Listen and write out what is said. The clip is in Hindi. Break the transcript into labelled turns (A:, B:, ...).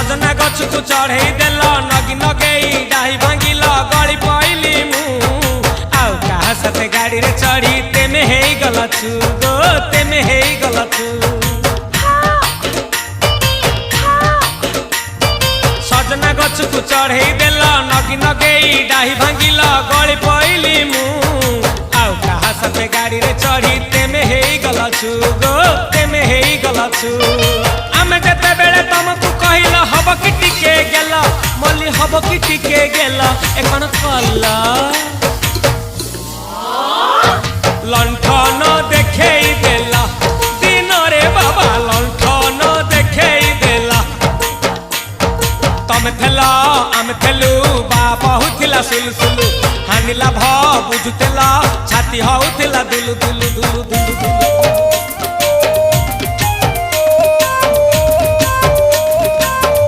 A: सजना गछ को चढ़े देल नगी नगेई डाही भांगिल गली पइली मु आउ कहा साथे गाड़ी रे चढ़ी तेमे हेई गला छु गो तेमे हेई गला छु सजना गछ को चढ़े देल नगी नगेई डाही भांगिल गली पइली मु आउ कहा साथे गाड़ी रे चढ़ी तेमे हेई गला छु गो तेमे हेई गला छु आमे जते बेले तुमको कहिल हब कि टिके गेल मल्ली हब कि टिके गेल एकन कला लंठन देखेई देला दिन रे बाबा लंठन देखेई देला तमे थेला आमे थेलु बाबा हुथिला सुलु हानिला भ बुझुतेला छाती हउथिला दुलु दुलु दुलु दुलु दुलु